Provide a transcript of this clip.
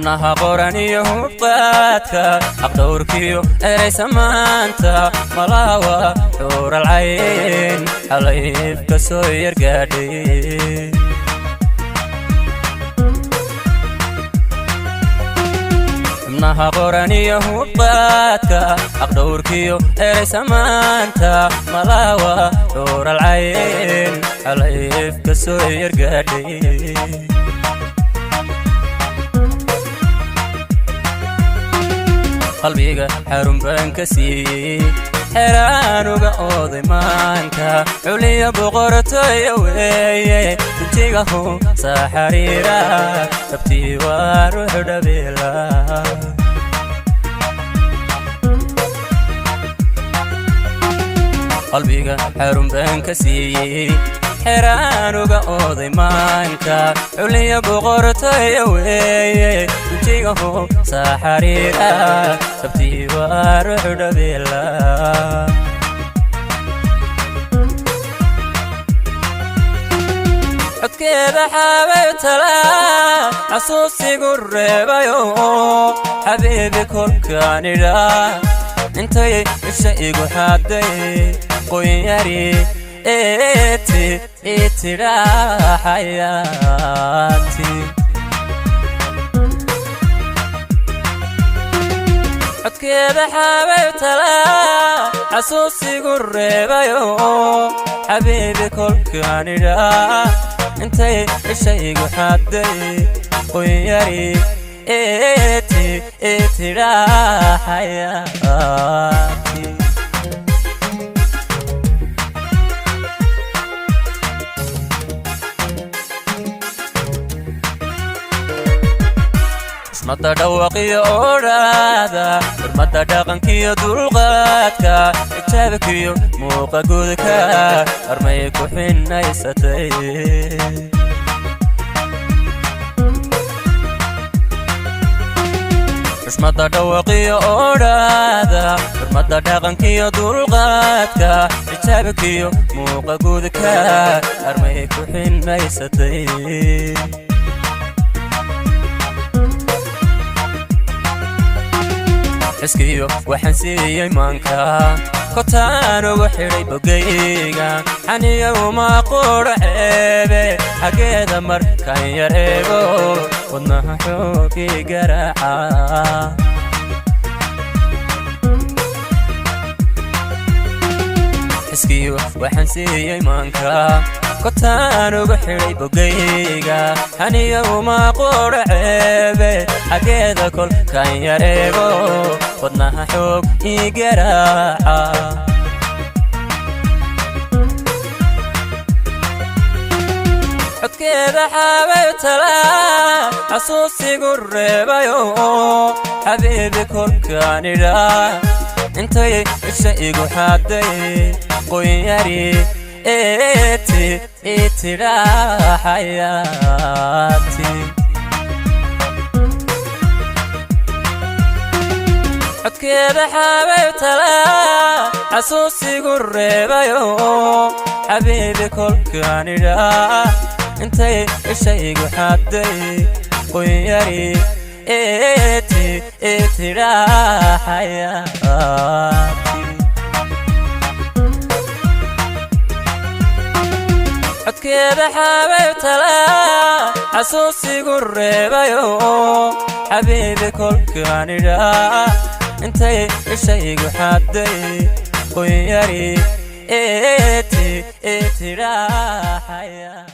xubnaha qoran iyo hubqaadka aqdowrkiyo erey samaanta malaawa xuural cayn xalayfka soo yargaadhay xubnaha qoran iyo hubqaadka aqdowrkiyo erey samaanta malaawa xuural cayn xalayfka soo yargaadhay qalbiga xarun baan ka siiyey xeraanuga ooday maanka culiya boqortooya weeye duntigahu saa xariira dabtii waa ruuxu dhabeela qalbiga xarun baan ka siiyey xeraanuga ooday maanka culiya boqortooya weeye duntigahu saa xariira dabtii waa ruuxu dhabeela codkeeda xaabay talaa xasuusigu reebayo xabiibi kolkaan idhaa intay isha igu xaaday qoyari itidhaa xayaati codkeeda xaabay talaa xasuusigu reebayo xabiibi kolkaan idhaa intay isha igu xaaday qoyari itidhaa xayaati xurmada dhawaqiyo odhaada xurmada dhaqankiyo dulqaadka xijaabkiyo muuqa gudka armay ku xinaysatay xurmada dhawaqiyo odhaada xurmada dhaqankiyo dulqaadka xijaabkiyo muuqa gudka armay ku xinaysatay iskiyo waxaan siiyey maanka kotaan ugu xidhay bogayga xaniya uma qura ceebe xaggeeda markaan yar eego wadnaha xoogii garaaca iskiyo waxaan siiyey maanka kotaan ugu xidhay bogayga xaniya uma qura ceebe xaggeeda kolkaan yar eego wadnaha xoog ii garaaca codkeeda xaabay talaa xasuusigu reebayo xabiibi kolkaan idhaa intay isha igu xaaday qoyari itidhaa xayaati codkeeda xaabay talaa xasuusigu reebayo xabiibi kolkaan idhaa intay isha igu xaaday qoyari itidhaa xayaati codkeeda xaabay talaa xasuusigu reebayo xabiibi kolkaan idhaa intay isha igu xaaday qoyari itidhaa xayaati